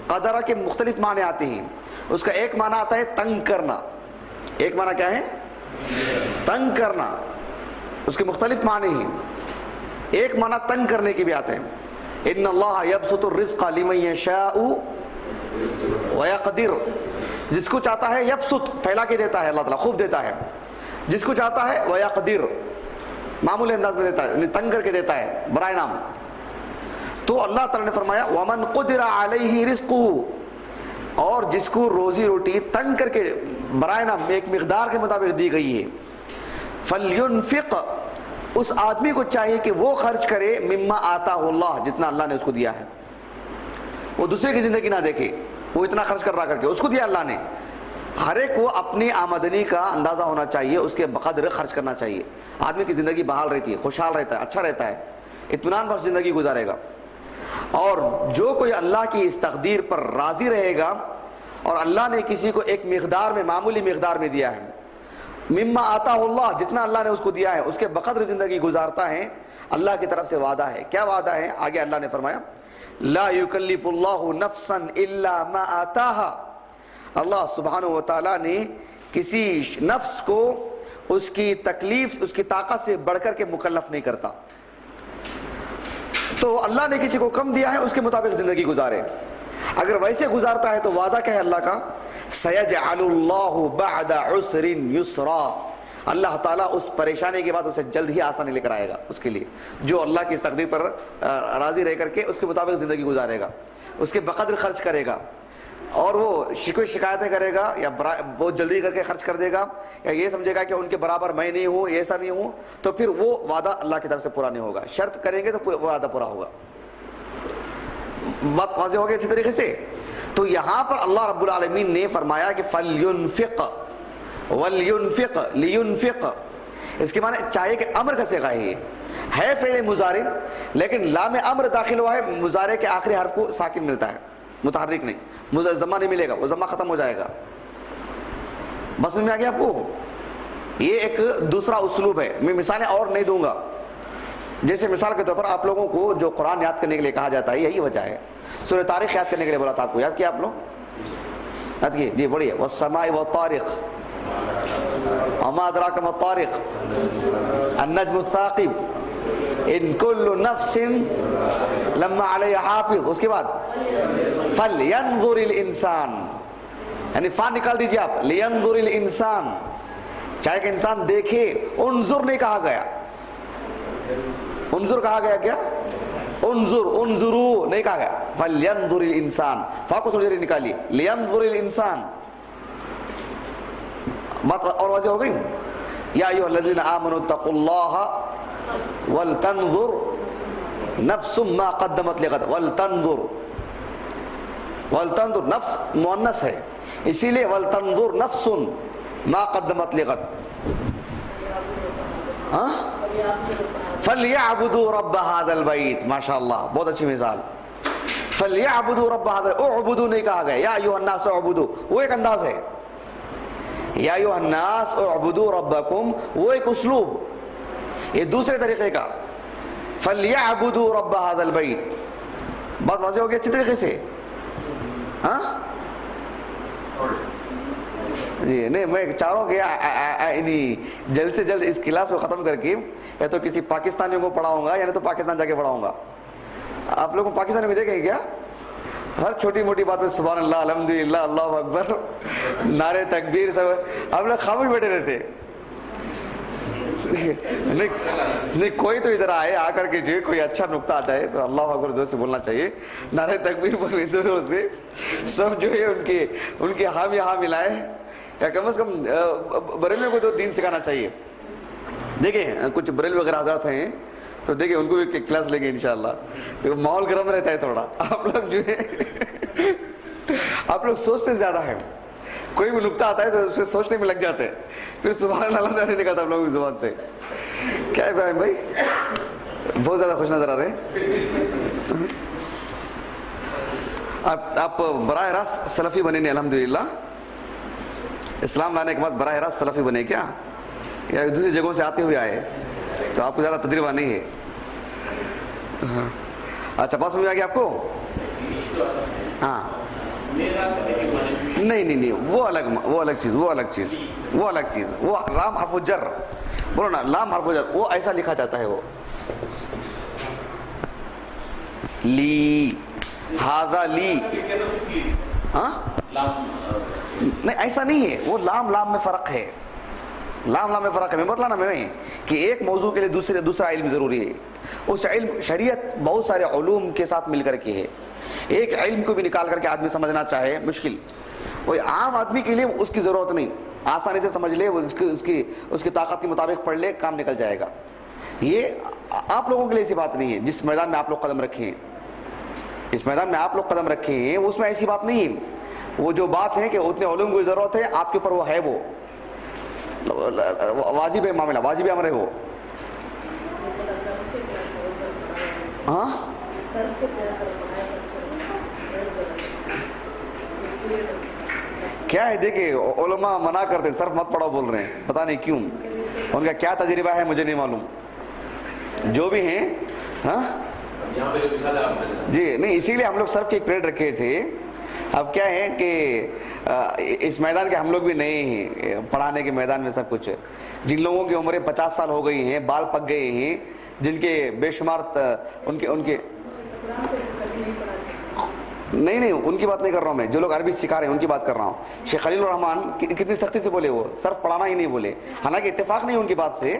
قدرہ کے مختلف معنی آتے ہیں. اس کا ایک معنی آتا ہے تنگ کرنا. ایک معنی کیا ہے؟ تنگ کرنا. اس کے مختلف معنی ہیں. ایک معنی تنگ کرنے کی بھی آتے ہیں. ان اللہ یبسط الرزق لمن یشاء ویقدر. جس کو چاہتا ہے یبسط پھیلا کے دیتا ہے اللہ تعالیٰ، خوب دیتا ہے. جس کو چاہتا ہے ویقدر معمولی انداز میں دیتا ہے، تنگ کر کے دیتا ہے برائے نام. تو اللہ تعالیٰ نے فرمایا ومن قدر علیہ رزقہ، اور جس کو روزی روٹی تنگ کر کے برائے نام ایک مقدار کے مطابق دی گئی ہے، فلینفق، اس آدمی کو چاہیے کہ وہ خرچ کرے مما آتاہ اللہ، جتنا اللہ نے اس کو دیا ہے. وہ دوسرے کی زندگی نہ دیکھے وہ اتنا خرچ کر رہا کر کے، اس کو دیا اللہ نے. ہر ایک کو اپنی آمدنی کا اندازہ ہونا چاہیے، اس کے بقدر خرچ کرنا چاہیے. آدمی کی زندگی بحال رہتی ہے، خوشحال رہتا ہے، اچھا رہتا ہے، اطمینان بخش زندگی گزارے گا. اور جو کوئی اللہ کی اس تقدیر پر راضی رہے گا، اور اللہ نے کسی کو ایک مقدار میں، معمولی مقدار میں دیا ہے، مما آتا اللہ، جتنا اللہ نے اس کو دیا ہے اس کے بقدر زندگی گزارتا ہے، اللہ کی طرف سے وعدہ ہے. کیا وعدہ ہے؟ آگے اللہ نے فرمایا لا یکلف اللہ نفسا الا ما آتاہا. اللہ سبحانہ و تعالیٰ نے کسی نفس کو اس کی تکلیف، اس کی طاقت سے بڑھ کر کے مکلف نہیں کرتا. تو اللہ نے کسی کو کم دیا ہے، اس کے مطابق زندگی گزارے. اگر ویسے گزارتا ہے تو وعدہ کیا ہے اللہ کا؟ سَيَجْعَلُ اللَّهُ بَعْدَ عُسْرٍ يُسْرًا. اللہ تعالیٰ اس پریشانی کے بعد اسے جلد ہی آسانی لے کر آئے گا اس کے لیے، جو اللہ کی تقدیر پر راضی رہ کر کے اس کے مطابق زندگی گزارے گا، اس کے بقدر خرچ کرے گا. اور وہ شکوے شکایتیں کرے گا یا بہت جلدی کر کے خرچ کر دے گا، یا یہ سمجھے گا کہ ان کے برابر میں نہیں ہوں، ایسا نہیں ہوں، تو پھر وہ وعدہ اللہ کی طرف سے پورا نہیں ہوگا. شرط کریں گے تو وعدہ پورا ہوگا. بات واضح ہو گئی اچھی طریقے سے. تو یہاں پر اللہ رب العالمین نے فرمایا کہ فَلْيُنْفِقْ وَلْيُنْفِقْ لِيُنْفِقْ. اس کے معنی چاہیے کہ امر کا صیغہ ہے فعل مضارع، لیکن لام امر داخل ہوا ہے، مضارع کے آخری حرف کو ساکن ملتا ہے، متحرک نہیں، ضمہ نہیں ملے گا، وہ ضمہ ختم ہو جائے گا. بس میں آ گیا آپ کو. یہ ایک دوسرا اسلوب ہے. میں مثالیں اور نہیں دوں گا. جیسے مثال کے طور پر آپ لوگوں کو جو قرآن یاد کرنے کے لیے کہا جاتا ہے، یہی وجہ ہے. سورہ طارق یاد کرنے کے لیے بولا تھا آپ کو، یاد کیا آپ لوگ؟ یاد کیے؟ جی بڑھیا. والسماء والطارق وما ادراک ما الطارق النجم الثاقب ان کل نفس لما علیہ حافظ. اس کے بعد فلینظر الانسان، یعنی فان نکال دیجیے آپ، لینظر الانسان، چاہے کہ انسان دیکھے. انظر نہیں کہا گیا، انظر کہا گیا کیا؟ انظر، انظرو نہیں کہا گیا. فلینظر الانسان، فا کو تھوڑی دیر نکالیے، لینظر الانسان. بات اور واضح ہو گئی. یا ایھا الذین آمنوا اتقوا اللہ ولتنظر نفس ما قدمت لغد. ولتنظر، ولتنظر نفس مؤنث ہے، اسی لیے ولتنظر نفس ما قدمت لغد. فَلْيَعْبُدُوا رَبَّ هَذَا الْبَيْتِ. ماشاءاللہ بہت اچھی مثال. فَلْيَعْبُدُوا رَبَّ هَذَا، اعبدوا نہیں کہا گیا. یا ایھا الناس اعبدوا، وہ ایک انداز ہے. یا ایھا الناس اعبدوا ربکم، وہ ایک اسلوب. یہ دوسرے طریقے کا. فَلْيَعْبُدُوا رَبَّ هَذَا الْبَيْتِ. بات واضح ہو گئی اچھی طریقے سے؟ ہاں جی. نہیں میں چاہ رہا ہوں کہ جلد سے جلد اس کلاس کو ختم کر کے یا تو کسی پاکستانیوں کو پڑھاؤں گا، یا نہیں تو پاکستان جا کے پڑھاؤں گا. آپ لوگوں کو پاکستانی میں دیکھیں کیا؟ ہر چھوٹی موٹی بات میں سبحان اللہ، الحمدللہ، اللہ اکبر، نعرے تکبیر، سب. آپ لوگ خاموش بیٹھے رہتے. نہیں کوئی تو ادھر آئے، آ کر کے جو کوئی اچھا نکتہ آتا ہے تو اللہ اکبر زور سے بولنا چاہیے، نعرے تکبیر پر زور سے سب جو ہے ان کے ہاں بھی ہاں ملائے، یا کم از کم بریلویوں کو تو دین سکھانا چاہیے. دیکھیں کچھ بریلوی وغیرہ حضرات ہیں تو دیکھیں ان کو بھی ایک کلاس لیں گے انشاءاللہ. ماحول گرم رہتا ہے تھوڑا. آپ لوگ جو ہے آپ لوگ سوچتے زیادہ ہیں. کوئی بھی نکتہ آتا ہے تو اسے سوچنے میں لگ جاتے ہیں، پھر سبحان اللہ نہیں نکلتا آپ لوگوں کی زبان سے. کیا ہے ابراہیم بھائی؟ بہت زیادہ خوش نظر آ رہے ہیں. آپ براہ راست سلفی بنے نہیں الحمدللہ؟ اسلام لانے کے بعد براہ راست سلفی بنے کیا، یا دوسری جگہوں سے آتے ہوئے آئے؟ تو آپ کو زیادہ تجربہ نہیں ہے. اچھا بات سمجھ آ گیا آپ کو؟ ہاں نہیں وہ الگ چیز وہ لام حرف جر بولو نا، لام حرف جر وہ ایسا لکھا جاتا ہے، وہ لی ہاذا لی، ہاں نہیں ایسا نہیں ہے، وہ لام میں فرق ہے، لام میں فرق ہے. میں بتلانا میں کہ ایک موضوع کے لیے دوسرا علم ضروری ہے. اس علم شریعت بہت سارے علوم کے ساتھ مل کر کے ہے، ایک علم کو بھی نکال کر کے آدمی سمجھنا چاہے مشکل، کوئی عام آدمی کے لیے اس کی ضرورت نہیں، آسانی سے سمجھ لے، اس کی طاقت کے مطابق پڑھ لے، کام نکل جائے گا. یہ آپ لوگوں کے لیے ایسی بات نہیں ہے. جس میدان میں آپ لوگ قدم رکھے ہیں، اس میدان میں آپ لوگ قدم رکھے ہیں، اس میں ایسی بات نہیں ہے. وہ جو بات ہے کہ اتنے علوم کی ضرورت ہے آپ کے اوپر، وہ ہے، وہ واجب ہے، معاملہ واجب امر ہے وہ. ہاں کیا ہے، دیکھیں علماء منع کرتے ہیں، صرف مت پڑھو بول رہے ہیں، پتہ نہیں کیوں، ان کا کیا تجربہ ہے مجھے نہیں معلوم، جو بھی ہیں. ہاں جی نہیں، اسی لیے ہم لوگ صرف کی ایک پیریڈ رکھے تھے. اب کیا ہے کہ اس میدان کے ہم لوگ بھی نئے ہیں، پڑھانے کے میدان میں سب کچھ. جن لوگوں کی عمریں 50 سال ہو گئی ہیں، بال پک گئے ہیں، جن کے بے شمار ان کے نہیں ان کی بات نہیں کر رہا ہوں میں، جو لوگ عربی سکھا رہے ہیں ان کی بات کر رہا ہوں. شیخ خلیل الرحمن کتنی سختی سے بولے، وہ صرف پڑھانا ہی نہیں بولے، حالانکہ اتفاق نہیں ان کی بات سے.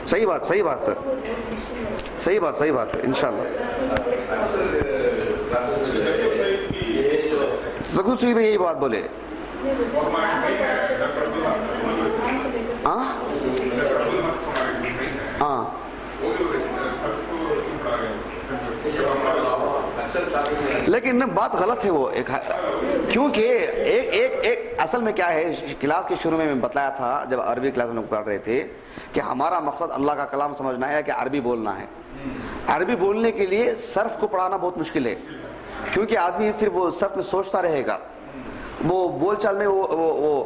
صحیح بات انشاءاللہ. سکوسی بھی یہی بات بولے. ہاں لیکن بات غلط ہے وہ، کیونکہ ایک اصل میں کیا ہے، کلاس کے شروع میں بتلایا تھا جب عربی کلاس میں لوگ پڑھ رہے تھے کہ ہمارا مقصد اللہ کا کلام سمجھنا ہے کہ عربی بولنا ہے. عربی بولنے کے لیے صرف کو پڑھانا بہت مشکل ہے، کیونکہ آدمی صرف وہ صرف میں سوچتا رہے گا، وہ بول چال میں وہ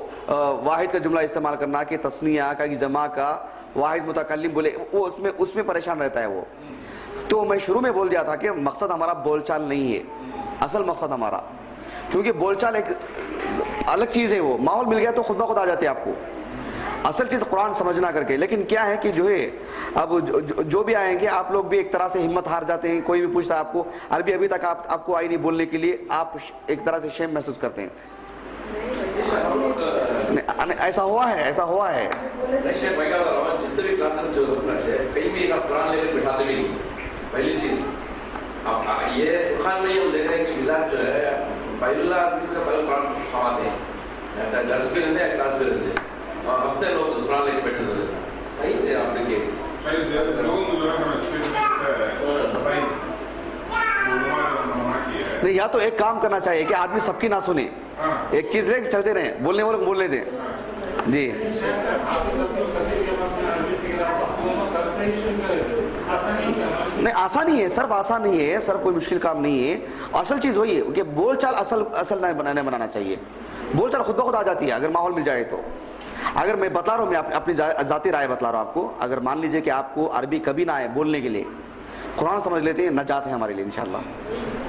واحد کا جملہ استعمال کرنا کہ تثنیہ کا کہ جمع کا واحد متکلم بولے، وہ اس میں پریشان رہتا ہے وہ. تو میں شروع میں بول دیا تھا کہ مقصد ہمارا بول چال نہیں ہے، اصل مقصد ہمارا، کیونکہ بول چال ایک الگ چیز ہے، وہ ماحول مل گیا تو خود بخود آ جاتے ہیں آپ کو. اصل چیز قرآن سمجھنا کر کے. لیکن کیا ہے کہ جو ہے اب جو بھی آئیں گے آپ لوگ بھی ایک طرح سے ہمت ہار جاتے ہیں. کوئی بھی پوچھتا ہے آپ کو عربی ابھی تک آپ کو آئی نہیں بولنے کے لیے، آپ ایک طرح سے شیم محسوس کرتے ہیں. ایسا ہوا ہے جتنے بھی کلاسز جو کہیں بھی آپ قرآن لے کے بٹھاتے بھی نہیں. پہلی چیز اب یہ قرآن میں ہم دیکھ رہے ہیں کہ مزاج جو ہے پہلا آدمی کا پہلے قرآن کھواتے ہیں، چاہے درس بھی رہتے ہیں کلاس بھی رہتے ہیں، اور ہنستے لوگ قرآن لے کے بیٹھے ہوتے ہیں. کہیں آپ دیکھیے نہیں، یا تو ایک کام کرنا چاہیے کہ آدمی سب کی نہ سنے، ایک چیز لے کے چلتے رہیں، بولنے والوں کو بولنے دیں. جی نہیں آسان ہی ہے، صرف آسان نہیں ہے، صرف کوئی مشکل کام نہیں ہے. اصل چیز وہی ہے کہ بول چال اصل نہیں بنانا چاہیے. بول چال خود بخود آ جاتی ہے اگر ماحول مل جائے تو. اگر میں بتا رہا ہوں، میں اپنی ذاتی رائے بتلا رہا ہوں آپ کو، اگر مان لیجئے کہ آپ کو عربی کبھی نہ آئے بولنے کے لیے، قرآن سمجھ لیتے ہیں، نجات ہے ہمارے لیے انشاءاللہ.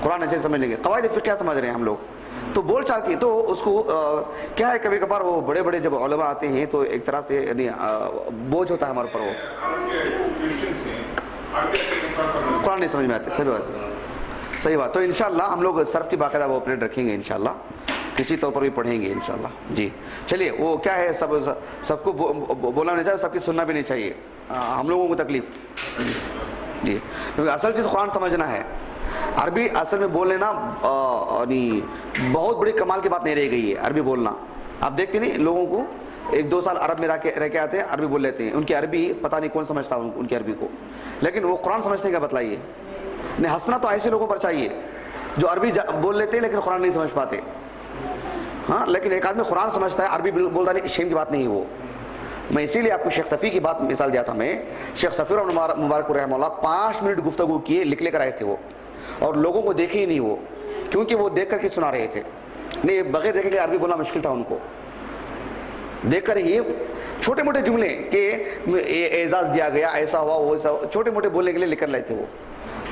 قرآن اچھے سمجھ لیں گے، قواعد فقہ سمجھ رہے ہیں ہم لوگ، تو بول چال کی تو اس کو کیا ہے، کبھی کبھار وہ بڑے جب علماء آتے ہیں تو ایک طرح سے یعنی بوجھ ہوتا ہے ہمارے اوپر، وہ قرآن نہیں سمجھ میں آتے. صحیح بات. تو انشاءاللہ ہم لوگ صرف کی باقاعدہ وہ پلیٹ رکھیں گے انشاءاللہ، کسی طور پر بھی پڑھیں گے انشاءاللہ. جی چلیے، وہ کیا ہے، سب کو بولنا نہیں چاہیے، سب کی سننا بھی نہیں چاہیے، ہم لوگوں کو تکلیف. جی کیونکہ اصل چیز قرآن سمجھنا ہے. عربی اصل میں بول لینا بہت بڑی کمال کی بات نہیں رہ گئی ہے عربی بولنا. آپ دیکھتے نہیں لوگوں کو 1-2 سال عرب میں رہ کے آتے ہیں، عربی بول لیتے ہیں، ان کی عربی پتہ نہیں کون سمجھتا ان کی عربی کو، لیکن وہ قرآن سمجھتے ہیں. کیا بتلائیے، نہیں ہنسنا تو ایسے لوگوں پر چاہیے جو عربی بول لیتے ہیں لیکن قرآن نہیں سمجھ پاتے. ہاں لیکن ایک آدمی قرآن سمجھتا ہے، عربی بولتا نہیں، شیم کی بات نہیں وہ. میں اسی لیے آپ کو شیخ صفی کی بات مثال دیا تھا. میں شیخ صفی مبارک رحمہ اللہ 5 منٹ گفتگو کیے، لکھ لے کر آئے تھے وہ، اور لوگوں کو دیکھے ہی نہیں وہ، کیونکہ وہ دیکھ کر کے سنا رہے تھے. نہیں بغیر دیکھے کہ عربی بولنا مشکل تھا ان کو، دیکھ کر یہ چھوٹے موٹے جملے کہ اعزاز دیا گیا، ایسا ہوا وہ ایسا، چھوٹے موٹے بولنے کے لیے لکھ کر لائے تھے وہ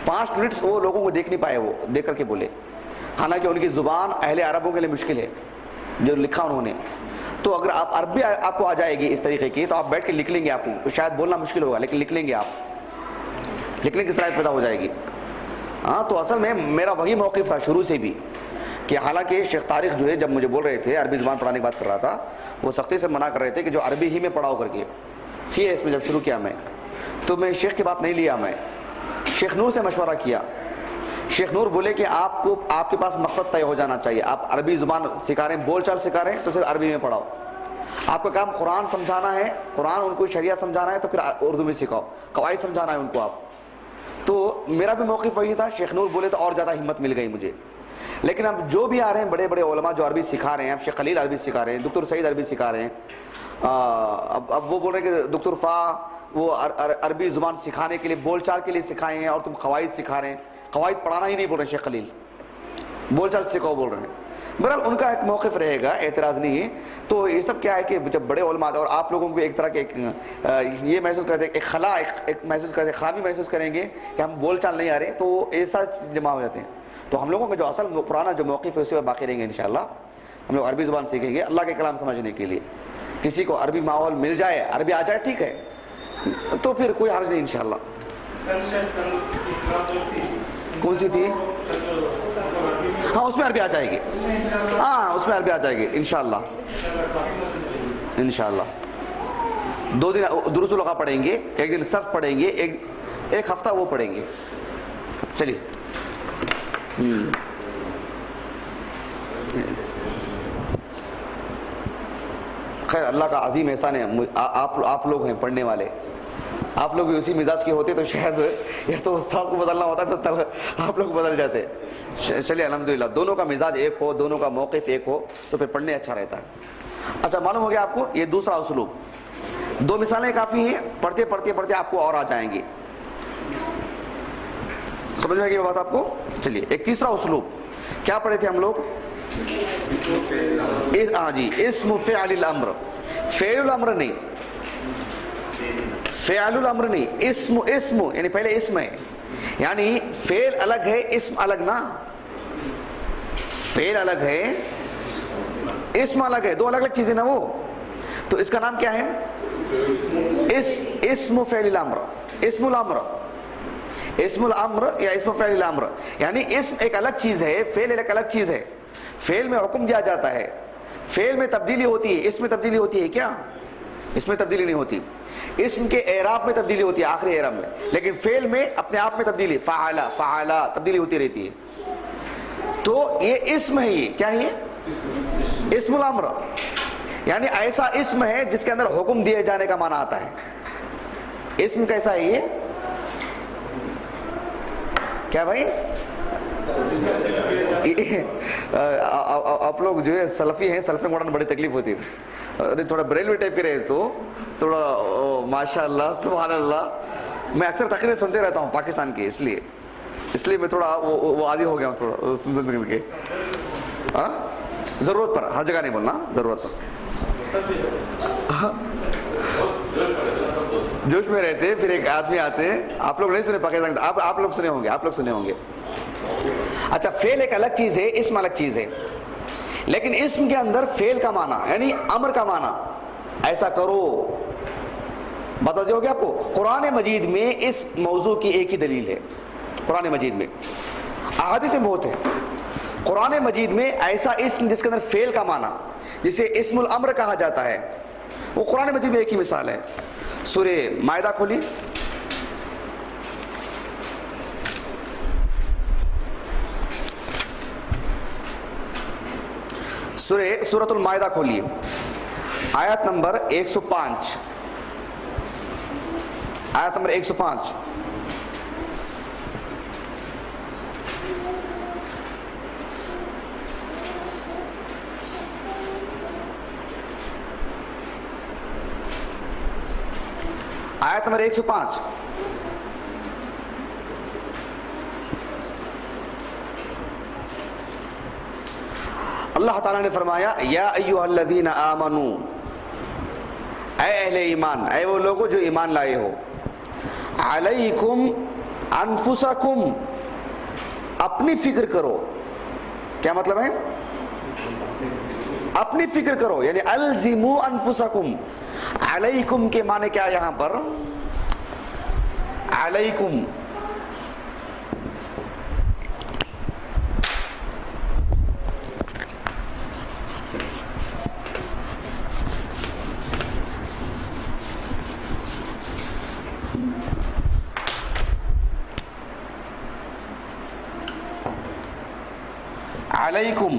5 منٹ وہ لوگوں کو دیکھ نہیں پائے، وہ دیکھ کر کے بولے، حالانکہ ان کی زبان اہل عربوں کے لیے مشکل ہے جو لکھا انہوں نے. تو اگر آپ عربی آپ کو آ جائے گی اس طریقے کی تو آپ بیٹھ کے لکھ لیں گے، آپ کو شاید بولنا مشکل ہوگا لیکن لکھ لیں گے، آپ لکھنے کی صلاحیت پیدا ہو جائے گی. ہاں تو اصل میں میرا وہی موقف تھا شروع سے بھی کہ حالانکہ شیخ طارق جو ہے جب مجھے بول رہے تھے عربی زبان پڑھانے کی بات کر رہا تھا، وہ سختی سے منع کر رہے تھے کہ جو عربی ہی میں پڑھاؤ کر کے. سی ایس میں جب شروع کیا میں تو میں شیخ کی بات نہیں لیا، میں شیخ نور سے مشورہ کیا. شیخ نور بولے کہ آپ کو آپ کے پاس مقصد طے ہو جانا چاہیے، آپ عربی زبان سکھا رہے ہیں، بول چال سکھا رہے ہیں تو صرف عربی میں پڑھاؤ. آپ کا کام قرآن سمجھانا ہے، قرآن ان کو شریعت سمجھانا ہے تو پھر اردو میں سکھاؤ، قواعد سمجھانا ہے ان کو آپ. تو میرا بھی موقف وہی تھا. شیخ نور بولے تو اور زیادہ ہمت مل گئی مجھے. لیکن اب جو بھی آ رہے ہیں بڑے بڑے علماء جو عربی سکھا رہے ہیں، اب شیخ خلیل عربی سکھا رہے ہیں، دکتر سعید عربی سکھا رہے ہیں، اب وہ بول رہے ہیں کہ دکتر فا وہ عربی زبان سکھانے کے لیے بول چال کے لیے سکھائے ہیں اور تم قواعد سکھا رہے ہیں. قواعد پڑھانا ہی نہیں بول رہے ہیں شیخ خلیل، بول چال سکھاؤ بول رہے ہیں. بہرحال ان کا ایک موقف رہے گا، اعتراض نہیں ہے. تو یہ سب کیا ہے کہ جب بڑے علماء اور آپ لوگوں کو ایک طرح کے یہ محسوس کرتے ہیں، ایک خلا ایک محسوس کرتے ہیں، خامی محسوس کریں گے کہ ہم بول چال نہیں آ رہے، تو ایسا جمع ہو جاتے ہیں. تو ہم لوگوں کا جو اصل پرانا جو موقف ہے اسی میں باقی رہیں گے انشاءاللہ. ہم لوگ عربی زبان سیکھیں گے اللہ کے کلام سمجھنے کے لیے. کسی کو عربی ماحول مل جائے، عربی آ جائے ٹھیک ہے، تو پھر کوئی حرج نہیں انشاءاللہ. کون سی تھی؟ ہاں اس میں عربی آ جائے گی، ہاں اس میں عربی آ جائے گی انشاءاللہ. انشاءاللہ 2 دن دروس الغا پڑھیں گے، 1 دن صرف پڑھیں گے، ایک ہفتہ وہ پڑھیں گے. چلیے خیر اللہ کا عظیم احسان ہے، آپ لوگ ہیں پڑھنے والے، آپ لوگ بھی اسی مزاج کے ہوتے تو شاید یہ تو استاد کو بدلنا ہوتا تو آپ لوگ بدل جاتے. چلیے الحمدللہ دونوں کا مزاج ایک ہو، دونوں کا موقف ایک ہو تو پھر پڑھنے اچھا رہتا ہے. اچھا معلوم ہو گیا آپ کو یہ دوسرا اسلوب. 2 مثالیں کافی ہیں، پڑھتے پڑھتے پڑھتے آپ کو اور آ جائیں گی. سمجھ میں آ گئی بات آپ کو؟ چلیے ایک تیسرا اسلوب کیا پڑھے تھے ہم لوگ؟ ہاں جی، اسم فعل الامر. فعل الامر نہیں، فعل الامر نہیں، اسم یعنی پہلے اسم ہے، یعنی فعل الگ ہے اسم الگ نا. فعل الگ ہے اسم الگ ہے، 2 الگ الگ چیزیں نا وہ. تو اس کا نام کیا ہے؟ اسم فعل الامر. اسم الامر، اسم الامر یا اسم فعل الامر، یعنی اسم ایک الگ چیز ہے، فعل ایک الگ چیز ہے. فعل میں حکم دیا جاتا ہے، فعل میں تبدیلی ہوتی ہے، اسم میں تبدیلی ہوتی ہے کیا؟ اس میں تبدیلی نہیں ہوتی. اسم کے اعراب میں تبدیلی ہوتی ہے آخری اعراب میں، لیکن فعل میں اپنے آپ میں تبدیلی، فعلا تبدیلی ہوتی رہتی ہے. تو یہ اسم ہے، یہ کیا ہے؟ اسم الامر، یعنی ایسا اسم ہے جس کے اندر حکم دیے جانے کا معنی آتا ہے. اسم کیسا ہے یہ؟ کیا بھائی؟ آپ لوگ جو ہے سلفی ہیں، سلفی میں بڑی تکلیف ہوتی ہے. تھوڑا بریلوی ٹائپ کے رہے تو تھوڑا ماشاء اللہ سبحان اللہ. میں اکثر تقریر سنتے رہتا ہوں پاکستان کی، اس لیے میں تھوڑا وہ عادی ہو گیا ہوں تھوڑا سن کر کے. ہاں ضرورت پر، ہر جگہ نہیں بولنا، ضرورت پر. جوش میں رہتے پھر ایک آدمی آتے، آپ لوگ نہیں سنے پاکستان، آپ لوگ سنے ہوں گے. اچھا فعل ایک الگ چیز ہے، اسم الگ چیز ہے، لیکن اسم کے اندر فعل کا معنی یعنی امر کا معنی، ایسا کرو. بتا جو ہو گیا آپ کو. قرآن مجید میں اس موضوع کی ایک ہی دلیل ہے. قرآن مجید میں احادیث میں بہت ہے. قرآن مجید میں ایسا اسم جس کے اندر فعل کا معنی، جسے اسم الامر کہا جاتا ہے، وہ قرآن مجید میں ایک ہی مثال ہے. سورہ مائدہ کھولی، سورۃ المائدہ کھولیے، آیت نمبر 105. آیت نمبر 105. آیت نمبر 105. اللہ تعالیٰ نے فرمایا یا ایھا الذین آمنو، اے اہل ایمان، اے وہ لوگوں جو ایمان لائے ہو، علیکم انفسکم، اپنی فکر کرو. کیا مطلب ہے؟ اپنی فکر کرو، یعنی الزموا انفسکم. علیکم کے معنی کیا ہے یہاں پر؟ علیکم علیکم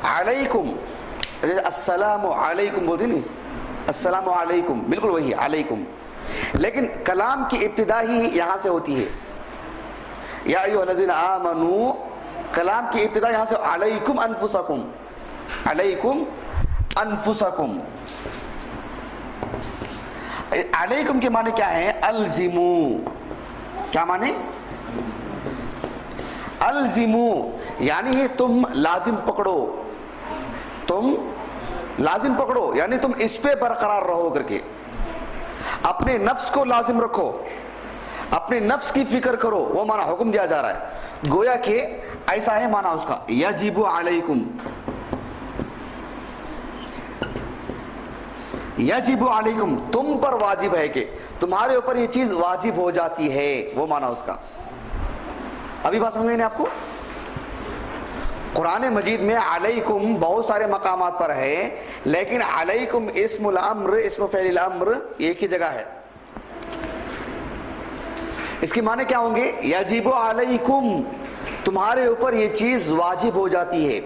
علیکم السلام علیکم بولتے نہیں، السلام علیکم بالکل وہی علیکم، لیکن کلام کی ابتدا ہی یہاں سے ہوتی ہے. یا ایھا الذین آمنوا، کلام کی ابتدا یہاں سے علیکم انفسکم، علیکم انفسکم. علیکم کے معنی کیا ہے؟ الزموا. کیا معنی؟ الزموا یعنی تم لازم پکڑو، تم لازم پکڑو، یعنی تم اس پہ برقرار رہو کر کے. اپنے نفس کو لازم رکھو، اپنے نفس کی فکر کرو، وہ معنی حکم دیا جا رہا ہے. گویا کہ ایسا ہے معنی اس کا، یجب علیکم، یجب علیکم، تم پر واجب ہے کہ تمہارے اوپر یہ چیز واجب ہو جاتی ہے، وہ معنی اس کا. ابھی بات سمجھ میں نہیں آپ کو؟ قرآن مجید میں علیکم بہت سارے مقامات پر ہے، لیکن علیکم اسم الامر، اسم فعل الامر ایک ہی جگہ ہے. اس کے معنی کیا ہوں گے؟ یجب علیکم، تمہارے اوپر یہ چیز واجب ہو جاتی ہے.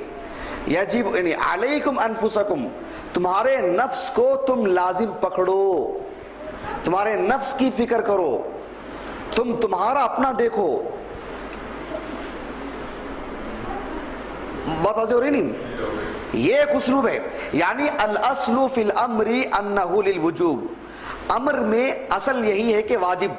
یجب یعنی علیکم انفسکم، تمہارے نفس کو تم لازم پکڑو، تمہارے نفس کی فکر کرو، تم تمہارا اپنا دیکھو. بات واضح ہو رہی نہیں؟ یہ ایک اسلوب ہے. یعنی الاصل فی الامر انہ للوجوب، امر میں اصل یہی ہے کہ واجب،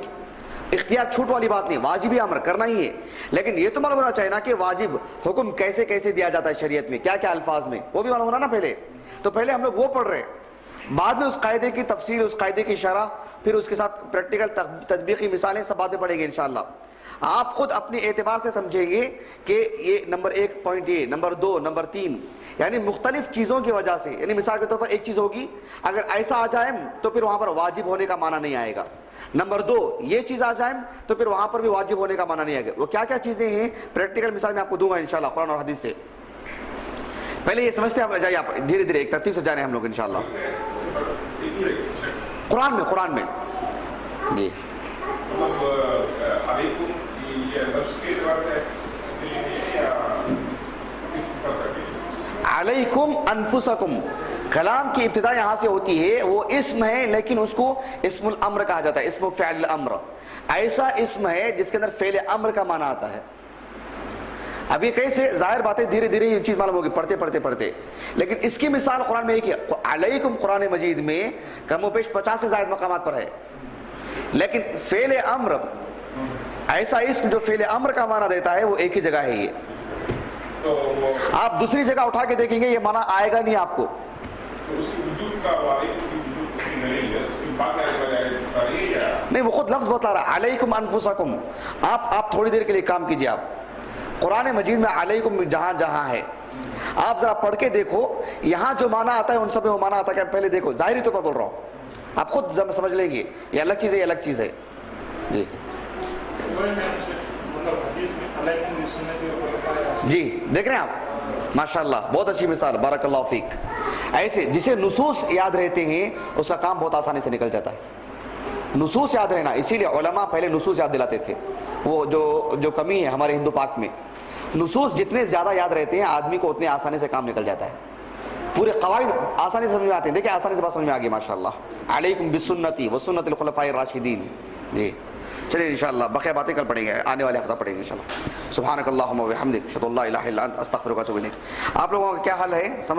اختیار چھوٹ والی بات نہیں، واجب ہی امر کرنا ہی ہے. لیکن یہ تو معلوم ہونا چاہیے نا کہ واجب حکم کیسے کیسے دیا جاتا ہے شریعت میں، کیا کیا الفاظ میں، وہ بھی معلوم ہونا نا پہلے. تو پہلے ہم لوگ وہ پڑھ رہے ہیں، بعد میں اس قاعدے کی تفصیل، اس قاعدے کی شرح، پھر اس کے ساتھ پریکٹیکل تطبیقی مثالیں سب بعد میں پڑھیں گے انشاءاللہ. آپ خود اپنے اعتبار سے سمجھیں گے کہ یہ نمبر 1 پوائنٹ، یہ نمبر 2، نمبر 3، یعنی مختلف چیزوں کی وجہ سے. یعنی مثال کے طور پر ایک چیز ہوگی، اگر ایسا آ جائے تو پھر وہاں پر واجب ہونے کا معنی نہیں آئے گا. نمبر 2 یہ چیز آ جائے تو پھر وہاں پر بھی واجب ہونے کا معنی نہیں آئے گا. وہ کیا کیا چیزیں ہیں پریکٹیکل مثال میں آپ کو دوں گا انشاءاللہ قرآن اور حدیث سے. پہلے یہ سمجھتے ہیں جائیے آپ دھیرے دھیرے ایک ترتیب سے جا رہے ہیں ہم لوگ انشاءاللہ. قرآن میں جی علیکم انفسکم، کلام کی ابتدا یہاں سے ہوتی ہے. وہ اسم ہے لیکن اس کو اسم الامر کہا جاتا ہے، اسم فعل الامر. ایسا اسم ہے جس کے اندر فعل امر کا معنی آتا ہے. اب یہ کیسے؟ ظاہر بات ہے دھیرے دھیرے یہ چیز معلوم ہوگی پڑھتے پڑھتے پڑھتے. لیکن اس کی مثال قرآن میں ایک ہے. علیکم قرآن مجید میں کم و بیش 50 سے زائد مقامات پر ہے، لیکن فعل امر، ایسا اسم جو فعل امر کا معنی دیتا ہے، وہ ایک ہی جگہ ہے. یہ آپ دوسری جگہ اٹھا کے دیکھیں گے یہ معنی آئے گا نہیں آپ کو. نہیں، وہ خود لفظ بتلا رہا ہے علیکم انفسکم. آپ تھوڑی دیر کے لیے کام کیجئے. آپ قرآن مجید میں علیکم جہاں جہاں ہے آپ ذرا پڑھ کے دیکھو، یہاں جو معنی آتا ہے ان سب میں وہ معنی آتا ہے کہ پہلے دیکھو. ظاہری طور پر بول رہا ہوں، آپ خود سمجھ لیں گے یہ الگ چیز ہے، یہ الگ چیز ہے. جی جی دیکھ رہے ہیں آپ، ماشاءاللہ بہت اچھی مثال، بارک اللہ فیک. ایسے جسے نصوص یاد رہتے ہیں اس کا کام بہت آسانی سے نکل جاتا ہے. نصوص یاد رہنا، اسی لیے علماء پہلے نصوص یاد دلاتے تھے. وہ جو کمی ہے ہمارے ہندو پاک میں، نصوص جتنے زیادہ یاد رہتے ہیں آدمی کو اتنے آسانی سے کام نکل جاتا ہے. پورے قواعد آسانی سے سمجھ میں آتے ہیں. دیکھیں آسانی سے بات سمجھ میں آ گئی ماشاءاللہ. علیکم بسنتی وسنت الخلفاء الراشدین. جی چلیے انشاءاللہ بقیہ باتیں کل پڑھیں گے، آنے والے ہفتہ پڑھیں گے انشاءاللہ. سبحانک اللہم و بحمدک، اشہد ان لا الہ الا انت، استغفرک و اتوب الیک. آپ لوگوں کا کیا حال ہے؟ سمجھ